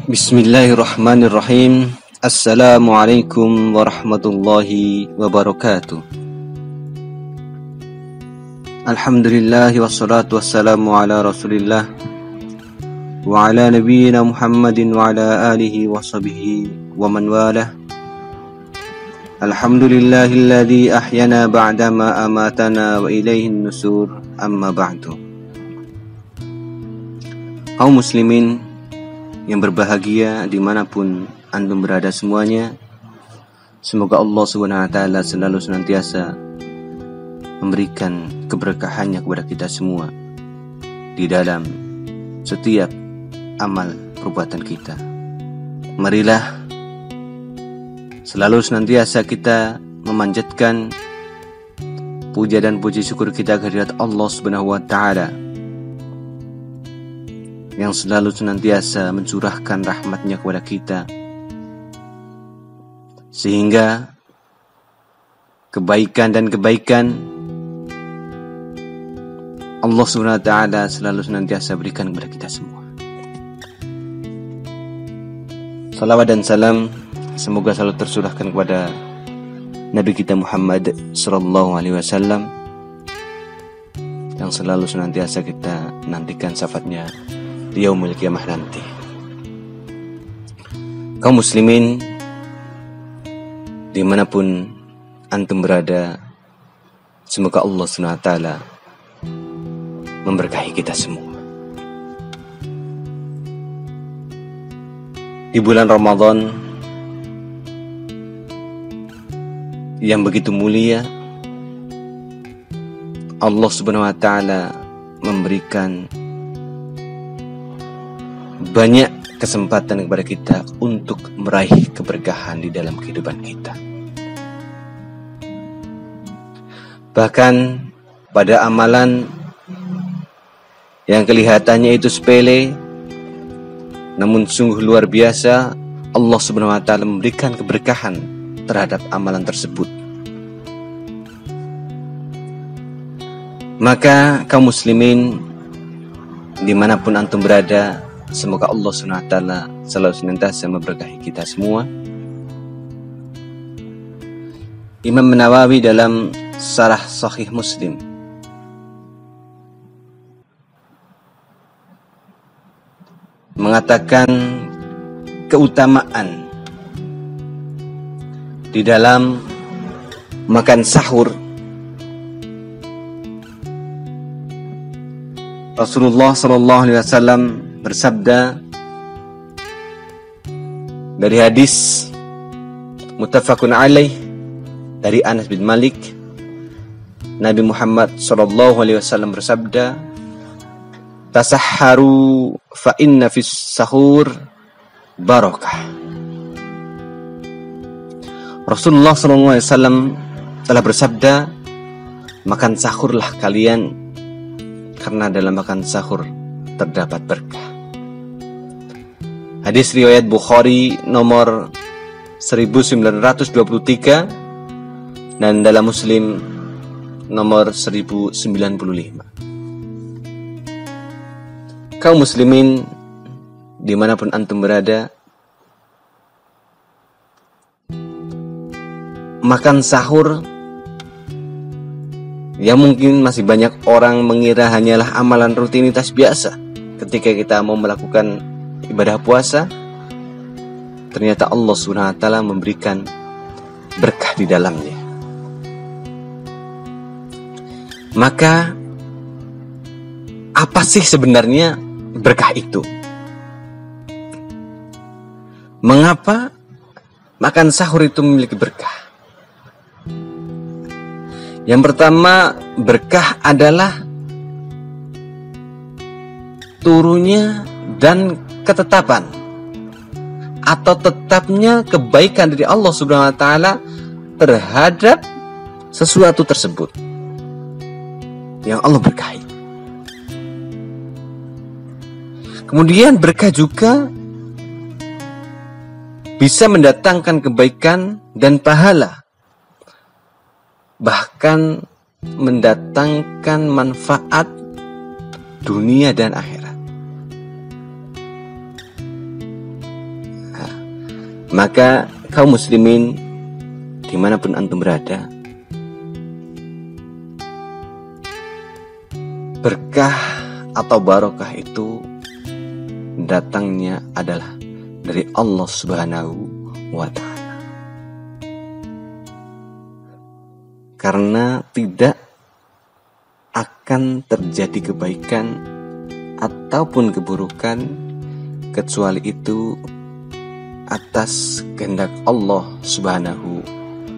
Bismillahirrahmanirrahim. Assalamualaikum warahmatullahi wabarakatuh. Alhamdulillah wassalatu wassalamu ala rasulillah wa ala nabiyyina Muhammadin wa ala alihi wa sahbihi wa man walah. Alhamdulillahilladzi ahyana ba'dama amatana wa ilaihin nusur, amma ba'du. Kaum muslimin yang berbahagia dimanapun antum berada semuanya, semoga Allah SWT selalu senantiasa memberikan keberkahannya kepada kita semua di dalam setiap amal perbuatan kita. Marilah selalu senantiasa kita memanjatkan puja dan puji syukur kita kehadirat Allah SWT yang selalu senantiasa mencurahkan rahmatnya kepada kita, sehingga kebaikan Allah SWT selalu senantiasa berikan kepada kita semua. Salawat dan salam semoga selalu tersurahkan kepada Nabi kita Muhammad sallallahu alaihi wasallam yang selalu senantiasa kita nantikan syafaatnya di yaumul qiyamah nanti. Kaum muslimin dimanapun antum berada, semoga Allah SWT memberkahi kita semua. Di bulan Ramadan yang begitu mulia, Allah SWT memberikan banyak kesempatan kepada kita untuk meraih keberkahan di dalam kehidupan kita. Bahkan pada amalan yang kelihatannya itu sepele, namun sungguh luar biasa, Allah SWT memberikan keberkahan terhadap amalan tersebut. Maka kaum muslimin dimanapun antum berada, semoga Allah SWT selalu senantiasa memberkahi kita semua. Imam Nawawi dalam Syarah Sahih Muslim mengatakan keutamaan di dalam makan sahur. Rasulullah SAW bersabda dari hadis muttafaqun alaih dari Anas bin Malik, Nabi Muhammad SAW bersabda, tasahharu fa inna fis sahur barakah. Rasulullah SAW telah bersabda, makan sahurlah kalian, karena dalam makan sahur terdapat berkah. Hadis riwayat Bukhari nomor 1923 dan dalam Muslim nomor 1095. Kaum muslimin dimanapun antum berada, makan sahur yang mungkin masih banyak orang mengira hanyalah amalan rutinitas biasa ketika kita mau melakukan ibadah puasa, ternyata Allah SWT memberikan berkah di dalamnya. Maka apa sih sebenarnya berkah itu? Mengapa makan sahur itu memiliki berkah? Yang pertama, berkah adalah turunnya dan ketetapan atau tetapnya kebaikan dari Allah Subhanahu wa taala terhadap sesuatu tersebut yang Allah berkahi. Kemudian berkah juga bisa mendatangkan kebaikan dan pahala, bahkan mendatangkan manfaat dunia dan akhirat. Maka kaum muslimin dimanapun antum berada, berkah atau barokah itu datangnya adalah dari Allah Subhanahu wa Ta'ala. Karena tidak akan terjadi kebaikan ataupun keburukan kecuali itu atas kehendak Allah Subhanahu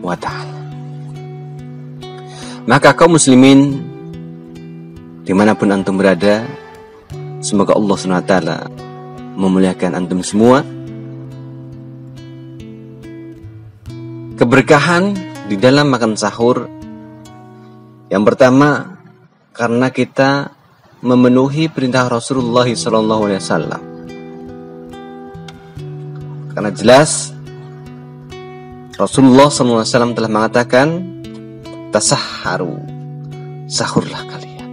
wa Ta'ala. Maka kaum muslimin dimanapun antum berada, semoga Allah Subhanahu wa Ta'ala memuliakan antum semua. Keberkahan di dalam makan sahur, yang pertama karena kita memenuhi perintah Rasulullah SAW. Karena jelas Rasulullah SAW telah mengatakan, tasahharu, sahurlah kalian.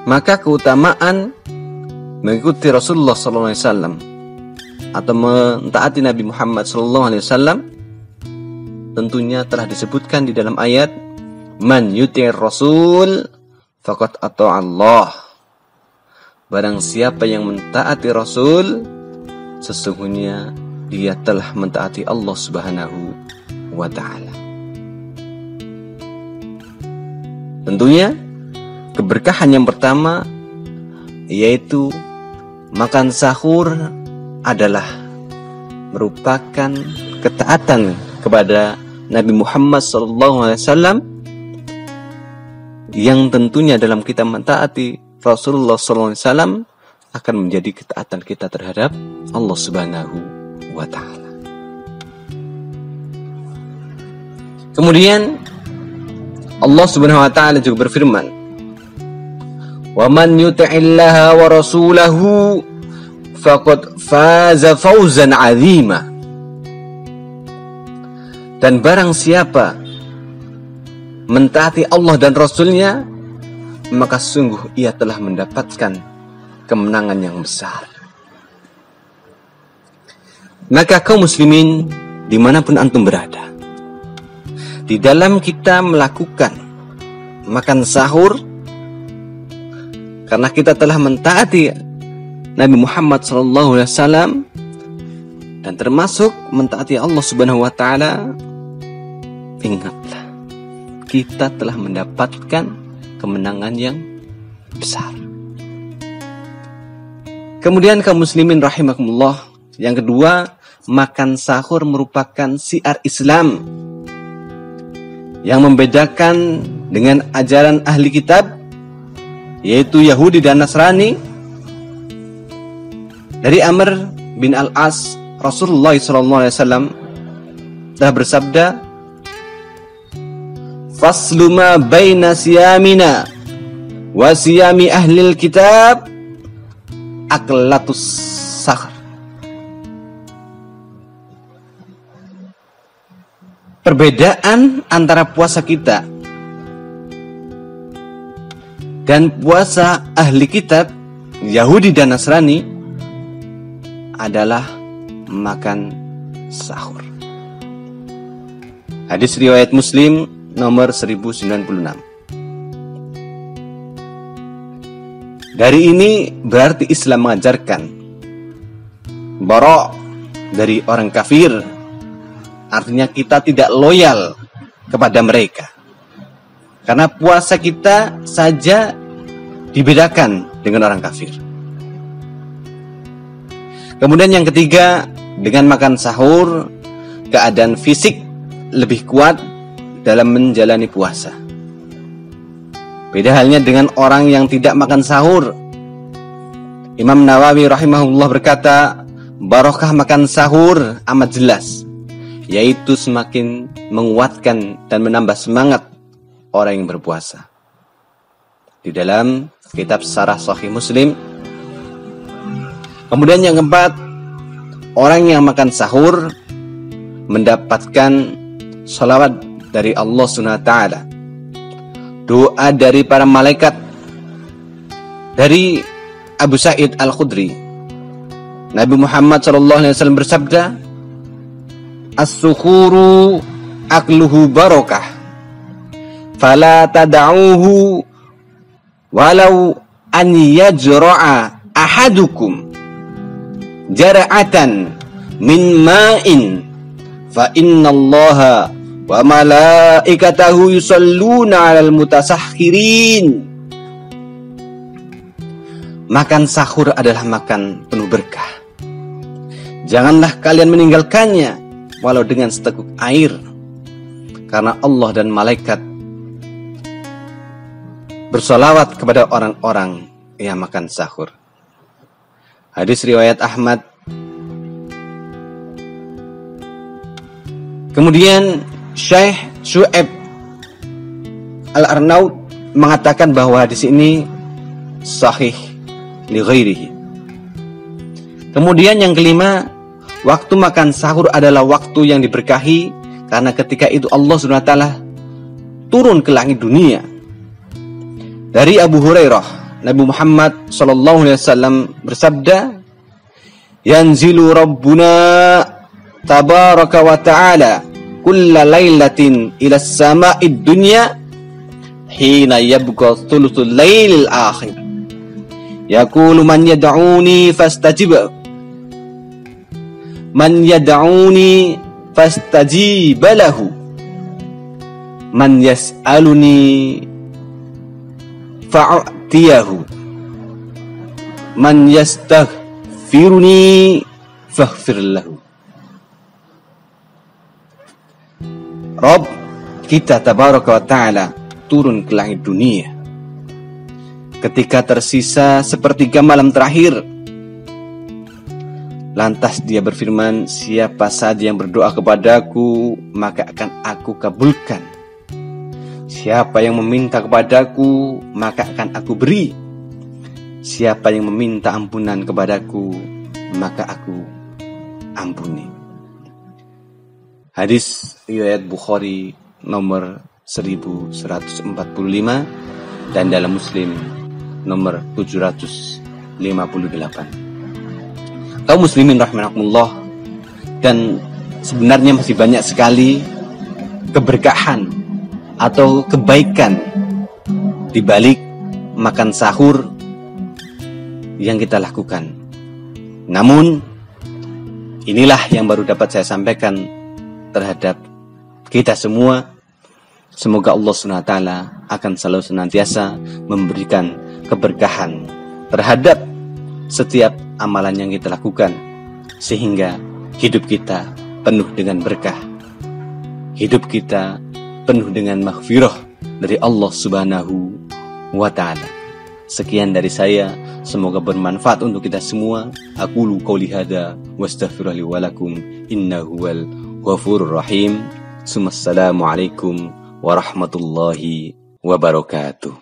Maka keutamaan mengikuti Rasulullah SAW atau mentaati Nabi Muhammad SAW tentunya telah disebutkan di dalam ayat, man yuti'ir rasul faqad ata'a Allah. Barang siapa yang mentaati Rasul, sesungguhnya dia telah mentaati Allah Subhanahu wa Ta'ala. Tentunya keberkahan yang pertama yaitu makan sahur adalah merupakan ketaatan kepada Nabi Muhammad SAW, yang tentunya dalam kita mentaati Rasulullah SAW akan menjadi ketaatan kita terhadap Allah Subhanahu wa Ta'ala. Kemudian Allah Subhanahu wa Ta'ala juga berfirman, wa man yuti'illaha wa rasulahu faqad faza fawzan 'azima. Dan barang siapa mentaati Allah dan Rasulnya, maka sungguh ia telah mendapatkan kemenangan yang besar. Maka kaum muslimin dimanapun antum berada, di dalam kita melakukan makan sahur, karena kita telah mentaati Nabi Muhammad SAW dan termasuk mentaati Allah Subhanahu wa Ta'ala, ingatlah kita telah mendapatkan kemenangan yang besar. Kemudian kaum muslimin rahimakumullah, yang kedua, makan sahur merupakan syiar Islam yang membedakan dengan ajaran ahli kitab, yaitu Yahudi dan Nasrani. Dari Amr bin Al-As, Rasulullah SAW telah bersabda, faslu ma baina siyamina wa siyami ahlil kitab aklatus sahur. Perbedaan antara puasa kita dan puasa ahli kitab Yahudi dan Nasrani adalah makan sahur. Hadis riwayat Muslim nomor 1096. Dari ini berarti Islam mengajarkan bara' dari orang kafir, artinya kita tidak loyal kepada mereka. Karena puasa kita saja dibedakan dengan orang kafir. Kemudian yang ketiga, dengan makan sahur, keadaan fisik lebih kuat dalam menjalani puasa. Beda halnya dengan orang yang tidak makan sahur. Imam Nawawi rahimahullah berkata, barokah makan sahur amat jelas, yaitu semakin menguatkan dan menambah semangat orang yang berpuasa. Di dalam kitab Syarah Sahih Muslim. Kemudian yang keempat, orang yang makan sahur mendapatkan salawat dari Allah SWT, doa dari para malaikat. Dari Abu Sa'id Al-Khudri, Nabi Muhammad SAW bersabda, "As-sukhuru akluhu barakah, fala tada'uhu walau an yajra'a ahadukum jara'atan min ma'in fa innallaha wa malaikatahu yusalluna 'alal mutasahhirin." Makan sahur adalah makan penuh berkah. Janganlah kalian meninggalkannya walau dengan seteguk air, karena Allah dan malaikat bersolawat kepada orang-orang yang makan sahur. Hadis riwayat Ahmad. Kemudian Syekh Syu'aib Al-Arnaud mengatakan bahwa hadis ini sahih li ghairihi. Kemudian yang kelima, waktu makan sahur adalah waktu yang diberkahi, karena ketika itu Allah SWT turun ke langit dunia. Dari Abu Hurairah, Nabi Muhammad SAW bersabda, "Yanzilu Rabbuna tabaraka wa ta'ala kulla laylatin ila sama'id dunya hina yabqa thuluthul lailil akhir. Yaqulu man yad'uni fastajib. Man yad'uni fastajib lahu. Man yas'aluni fa'tiyahu. Man yastaghfiruni faghfir lahu." Rabb kita tabaraka wa ta'ala turun ke langit dunia ketika tersisa sepertiga malam terakhir. Lantas dia berfirman, "Siapa saja yang berdoa kepadaku, maka akan aku kabulkan. Siapa yang meminta kepadaku, maka akan aku beri. Siapa yang meminta ampunan kepadaku, maka aku ampuni." Hadis riwayat Bukhari nomor 1145 dan dalam Muslim nomor 758. Kaum muslimin rahimakumullah, dan sebenarnya masih banyak sekali keberkahan atau kebaikan di balik makan sahur yang kita lakukan. Namun inilah yang baru dapat saya sampaikan terhadap kita semua. Semoga Allah SWT akan selalu senantiasa memberikan keberkahan terhadap setiap amalan yang kita lakukan, sehingga hidup kita penuh dengan berkah, hidup kita penuh dengan maghfirah dari Allah Subhanahu wa Ta'ala. Sekian dari saya, semoga bermanfaat untuk kita semua. Aqulu qouli hadza wastaghfirullahi wa lakum innahu wal ghafurur rahim. Assalamualaikum warahmatullahi wabarakatuh.